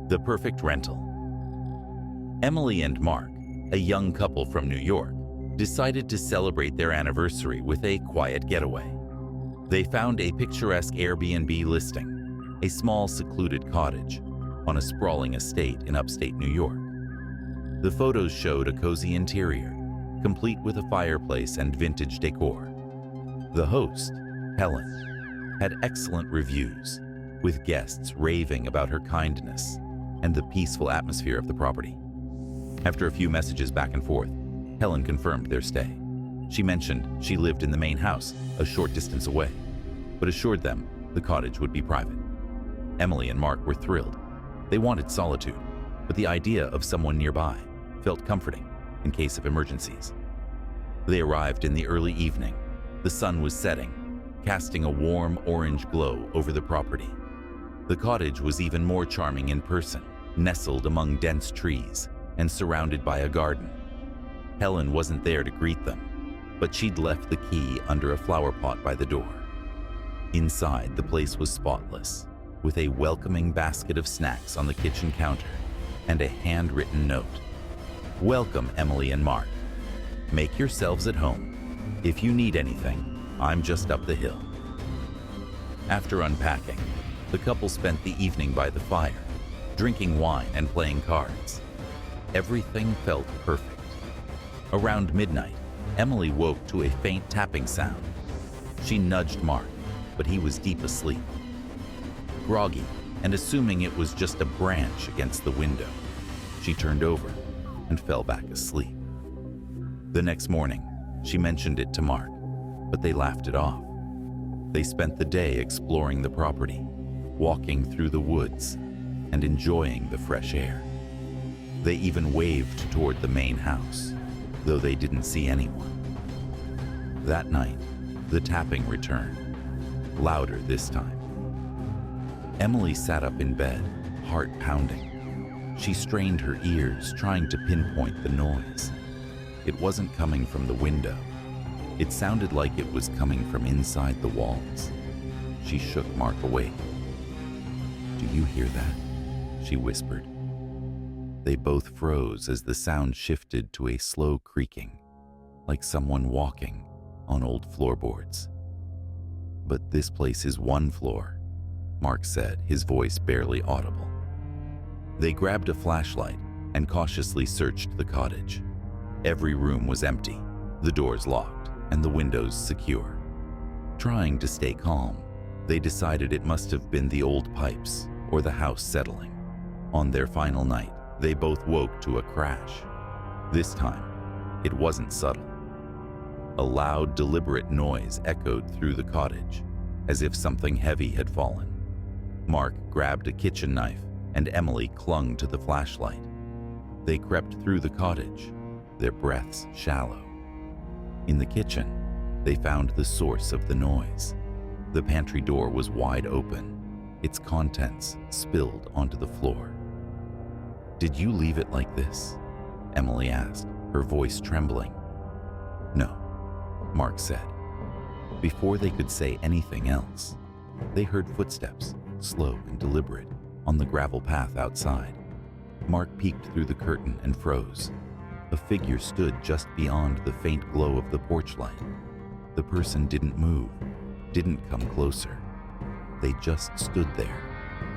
The perfect rental. Emily and Mark, a young couple from New York, decided to celebrate their anniversary with a quiet getaway. They found a picturesque Airbnb listing, a small secluded cottage on a sprawling estate in upstate New York. The photos showed a cozy interior, complete with a fireplace and vintage decor. The host, Helen, had excellent reviews, with guests raving about her kindness and the peaceful atmosphere of the property. After a few messages back and forth, Helen confirmed their stay. She mentioned she lived in the main house, a short distance away, but assured them the cottage would be private. Emily and Mark were thrilled. They wanted solitude, but the idea of someone nearby felt comforting in case of emergencies. They arrived in the early evening. The sun was setting, casting a warm orange glow over the property. The cottage was even more charming in person, nestled among dense trees and surrounded by a garden. Helen wasn't there to greet them, but she'd left the key under a flower pot by the door. Inside, the place was spotless, with a welcoming basket of snacks on the kitchen counter and a handwritten note. "Welcome, Emily and Mark. Make yourselves at home. If you need anything, I'm just up the hill." After unpacking, the couple spent the evening by the fire, drinking wine and playing cards. Everything felt perfect. Around midnight, Emily woke to a faint tapping sound. She nudged Mark, but he was deep asleep. Groggy, and assuming it was just a branch against the window, she turned over and fell back asleep. The next morning, she mentioned it to Mark, but they laughed it off. They spent the day exploring the property, walking through the woods, and enjoying the fresh air. They even waved toward the main house, though they didn't see anyone. That night, the tapping returned, louder this time. Emily sat up in bed, heart pounding. She strained her ears, trying to pinpoint the noise. It wasn't coming from the window. It sounded like it was coming from inside the walls. She shook Mark awake. "Do you hear that?" she whispered. They both froze as the sound shifted to a slow creaking, like someone walking on old floorboards. "But this place is one floor," Mark said, his voice barely audible. They grabbed a flashlight and cautiously searched the cottage. Every room was empty, the doors locked, and the windows secure. Trying to stay calm, they decided it must have been the old pipes or the house settling. On their final night, they both woke to a crash. This time, it wasn't subtle. A loud, deliberate noise echoed through the cottage, as if something heavy had fallen. Mark grabbed a kitchen knife, and Emily clung to the flashlight. They crept through the cottage, their breaths shallow. In the kitchen, they found the source of the noise. The pantry door was wide open, its contents spilled onto the floor. "Did you leave it like this?" Emily asked, her voice trembling. "No," Mark said. Before they could say anything else, they heard footsteps, slow and deliberate, on the gravel path outside. Mark peeked through the curtain and froze. A figure stood just beyond the faint glow of the porch light. The person didn't move, didn't come closer. They just stood there,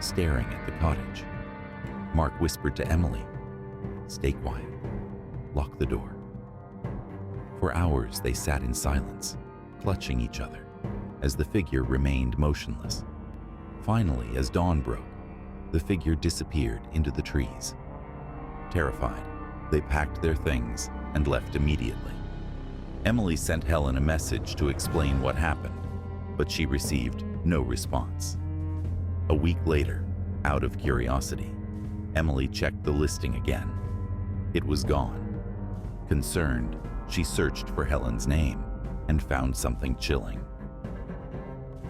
staring at the cottage. Mark whispered to Emily, "Stay quiet. Lock the door." For hours, they sat in silence, clutching each other, as the figure remained motionless. Finally, as dawn broke, the figure disappeared into the trees. Terrified, they packed their things and left immediately. Emily sent Helen a message to explain what happened, but she received no response. A week later, out of curiosity, Emily checked the listing again. It was gone. Concerned, she searched for Helen's name and found something chilling.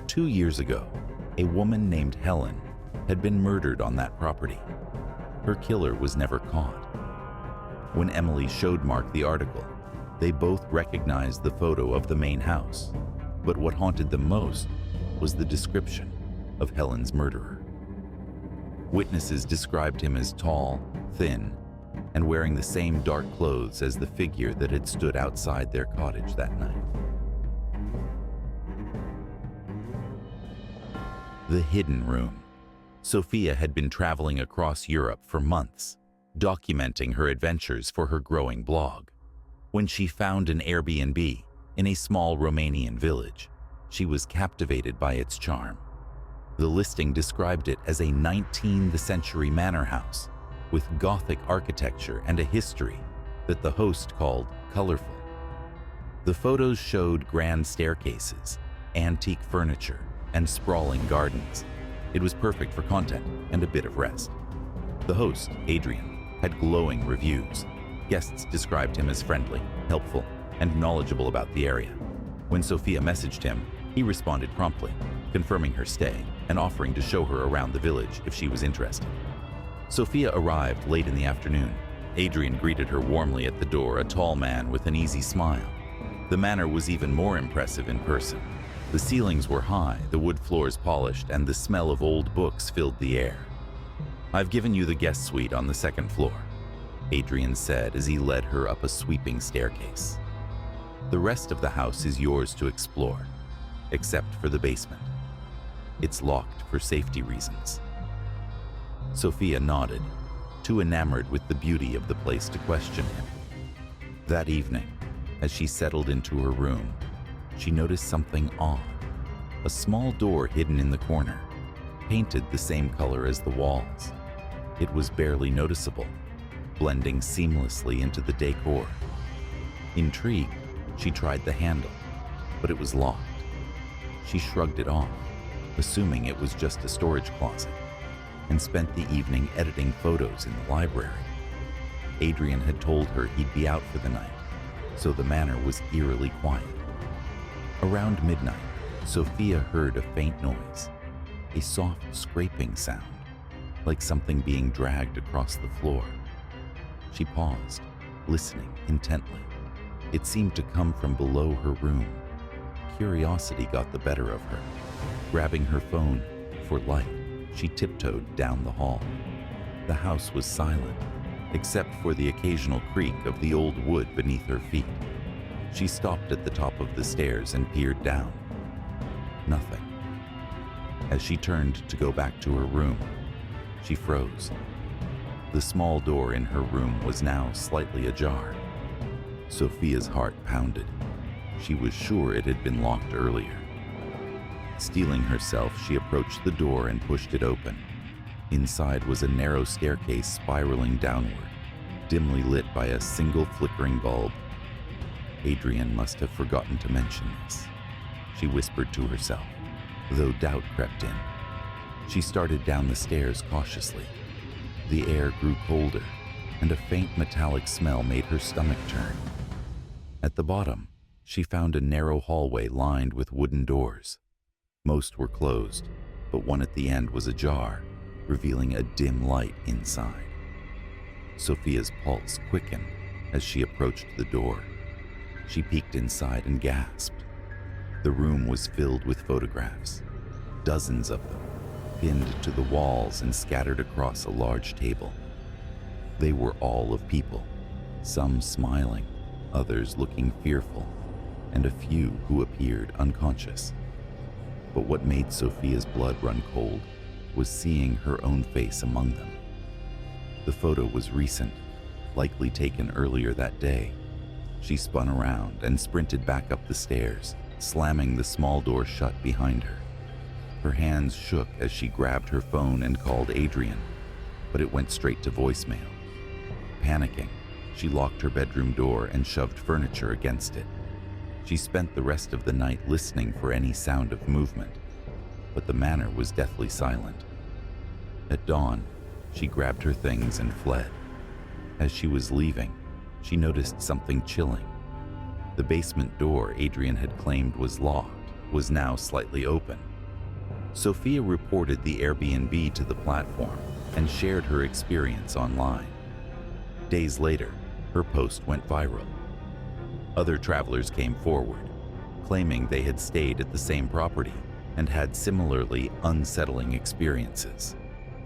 2 years ago, a woman named Helen had been murdered on that property. Her killer was never caught. When Emily showed Mark the article, they both recognized the photo of the main house, but what haunted them most was the description of Helen's murderer. Witnesses described him as tall, thin, and wearing the same dark clothes as the figure that had stood outside their cottage that night. The hidden room. Sophia had been traveling across Europe for months, documenting her adventures for her growing blog. When she found an Airbnb in a small Romanian village, she was captivated by its charm. The listing described it as a 19th century manor house with Gothic architecture and a history that the host called colorful. The photos showed grand staircases, antique furniture, and sprawling gardens. It was perfect for content and a bit of rest. The host, Adrian, had glowing reviews. Guests described him as friendly, helpful, and knowledgeable about the area. When Sophia messaged him, he responded promptly, confirming her stay and offering to show her around the village if she was interested. Sophia arrived late in the afternoon. Adrian greeted her warmly at the door, a tall man with an easy smile. The manor was even more impressive in person. The ceilings were high, the wood floors polished, and the smell of old books filled the air. "I've given you the guest suite on the second floor," Adrian said as he led her up a sweeping staircase. "The rest of the house is yours to explore, except for the basement. It's locked for safety reasons." Sophia nodded, too enamored with the beauty of the place to question him. That evening, as she settled into her room, she noticed something odd. A small door hidden in the corner, painted the same color as the walls. It was barely noticeable, blending seamlessly into the decor. Intrigued, she tried the handle, but it was locked. She shrugged it off, assuming it was just a storage closet, and spent the evening editing photos in the library. Adrian had told her he'd be out for the night, so the manor was eerily quiet. Around midnight, Sophia heard a faint noise, a soft scraping sound, like something being dragged across the floor. She paused, listening intently. It seemed to come from below her room. Curiosity got the better of her. Grabbing her phone for light, she tiptoed down the hall. The house was silent, except for the occasional creak of the old wood beneath her feet. She stopped at the top of the stairs and peered down. Nothing. As she turned to go back to her room, she froze. The small door in her room was now slightly ajar. Sophia's heart pounded. She was sure it had been locked earlier. Steeling herself, she approached the door and pushed it open. Inside was a narrow staircase spiraling downward, dimly lit by a single flickering bulb. Adrian must have forgotten to mention this, she whispered to herself, though doubt crept in. She started down the stairs cautiously. The air grew colder, and a faint metallic smell made her stomach turn. At the bottom, she found a narrow hallway lined with wooden doors. Most were closed, but one at the end was ajar, revealing a dim light inside. Sophia's pulse quickened as she approached the door. She peeked inside and gasped. The room was filled with photographs, dozens of them, pinned to the walls and scattered across a large table. They were all of people, some smiling, others looking fearful, and a few who appeared unconscious. But what made Sophia's blood run cold was seeing her own face among them. The photo was recent, likely taken earlier that day. She spun around and sprinted back up the stairs, slamming the small door shut behind her. Her hands shook as she grabbed her phone and called Adrian, but it went straight to voicemail. Panicking, she locked her bedroom door and shoved furniture against it. She spent the rest of the night listening for any sound of movement, but the manor was deathly silent. At dawn, she grabbed her things and fled. As she was leaving, she noticed something chilling. The basement door Adrian had claimed was locked was now slightly open. Sophia reported the Airbnb to the platform and shared her experience online. Days later, her post went viral. Other travelers came forward, claiming they had stayed at the same property and had similarly unsettling experiences.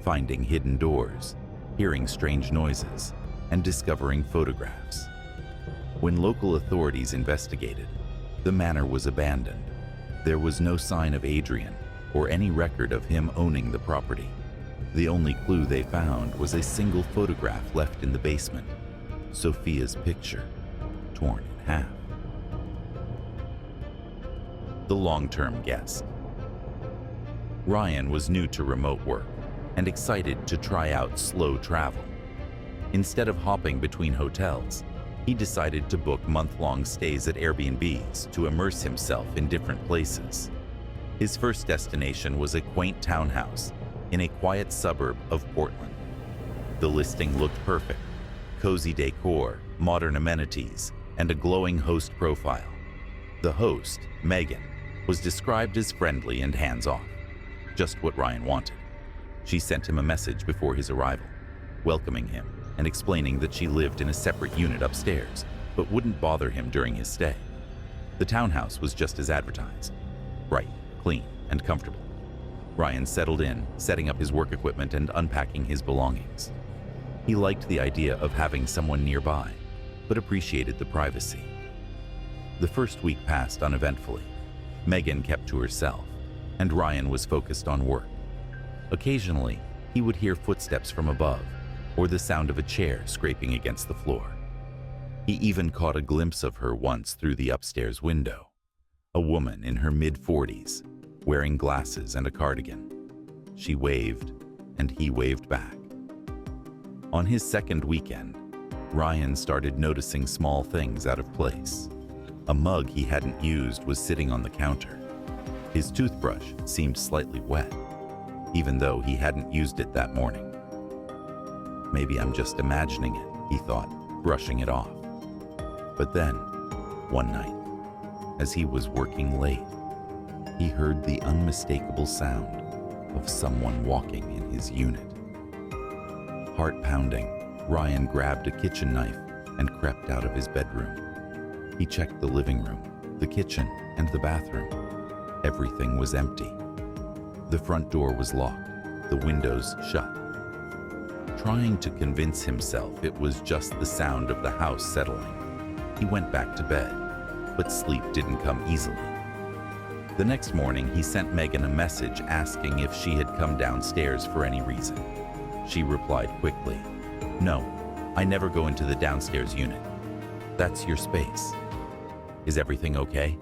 finding hidden doors, hearing strange noises, and discovering photographs. When local authorities investigated, the manor was abandoned. There was no sign of Adrian or any record of him owning the property. The only clue they found was a single photograph left in the basement, Sophia's picture, torn in half. The long-term guest. Ryan was new to remote work and excited to try out slow travel. Instead of hopping between hotels, he decided to book month-long stays at Airbnbs to immerse himself in different places. His first destination was a quaint townhouse in a quiet suburb of Portland. The listing looked perfect: cozy decor, modern amenities, and a glowing host profile. The host, Megan, was described as friendly and hands-off, just what Ryan wanted. She sent him a message before his arrival, welcoming him and explaining that she lived in a separate unit upstairs, but wouldn't bother him during his stay. The townhouse was just as advertised: bright, clean, and comfortable. Ryan settled in, setting up his work equipment and unpacking his belongings. He liked the idea of having someone nearby, but appreciated the privacy. The first week passed uneventfully. Megan kept to herself, and Ryan was focused on work. Occasionally, he would hear footsteps from above, or the sound of a chair scraping against the floor. He even caught a glimpse of her once through the upstairs window, a woman in her mid-40s, wearing glasses and a cardigan. She waved, and he waved back. On his second weekend, Ryan started noticing small things out of place. A mug he hadn't used was sitting on the counter. His toothbrush seemed slightly wet, even though he hadn't used it that morning. Maybe I'm just imagining it, he thought, brushing it off. But then, one night, as he was working late, he heard the unmistakable sound of someone walking in his unit. Heart pounding, Ryan grabbed a kitchen knife and crept out of his bedroom. He checked the living room, the kitchen, and the bathroom. Everything was empty. The front door was locked, the windows shut. Trying to convince himself it was just the sound of the house settling, he went back to bed, but sleep didn't come easily. The next morning, he sent Megan a message asking if she had come downstairs for any reason. She replied quickly, "No, I never go into the downstairs unit. That's your space. Is everything okay?"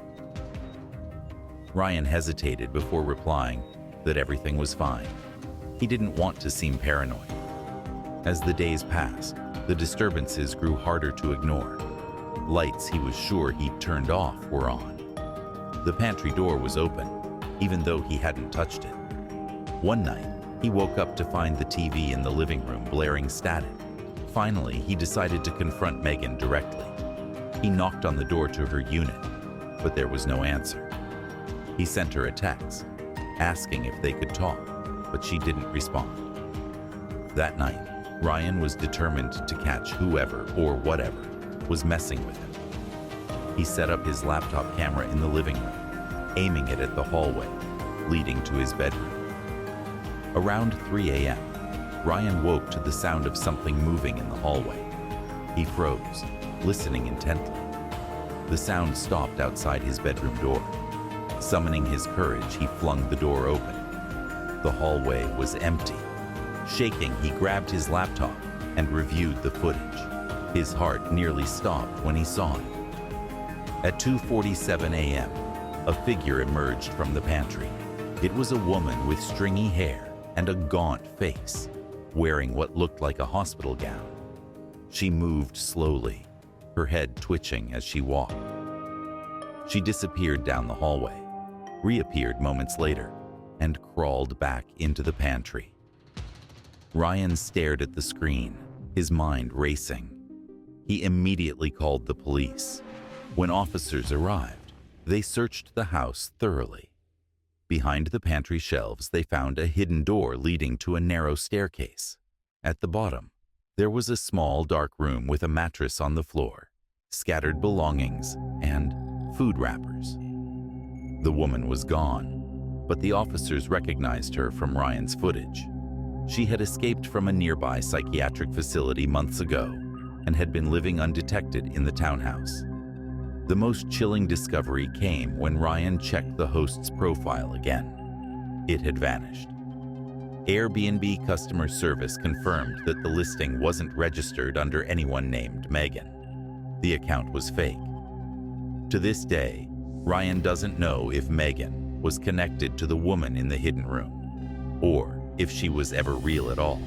Ryan hesitated before replying that everything was fine. He didn't want to seem paranoid. As the days passed, the disturbances grew harder to ignore. Lights he was sure he'd turned off were on. The pantry door was open, even though he hadn't touched it. One night, he woke up to find the TV in the living room blaring static. Finally, he decided to confront Megan directly. He knocked on the door to her unit, but there was no answer. He sent her a text, asking if they could talk, but she didn't respond. That night, Ryan was determined to catch whoever or whatever was messing with him. He set up his laptop camera in the living room, aiming it at the hallway leading to his bedroom. Around 3 a.m., Ryan woke to the sound of something moving in the hallway. He froze, listening intently. The sound stopped outside his bedroom door. Summoning his courage, he flung the door open. The hallway was empty. Shaking, he grabbed his laptop and reviewed the footage. His heart nearly stopped when he saw it. At 2:47 a.m., a figure emerged from the pantry. It was a woman with stringy hair and a gaunt face, wearing what looked like a hospital gown. She moved slowly, her head twitching as she walked. She disappeared down the hallway, reappeared moments later, and crawled back into the pantry. Ryan stared at the screen, his mind racing. He immediately called the police. When officers arrived, they searched the house thoroughly. Behind the pantry shelves, they found a hidden door leading to a narrow staircase. At the bottom, there was a small, dark room with a mattress on the floor, scattered belongings, and food wrappers. The woman was gone, but the officers recognized her from Ryan's footage. She had escaped from a nearby psychiatric facility months ago and had been living undetected in the townhouse. The most chilling discovery came when Ryan checked the host's profile again. It had vanished. Airbnb customer service confirmed that the listing wasn't registered under anyone named Megan. The account was fake. To this day, Ryan doesn't know if Megan was connected to the woman in the hidden room, or if she was ever real at all.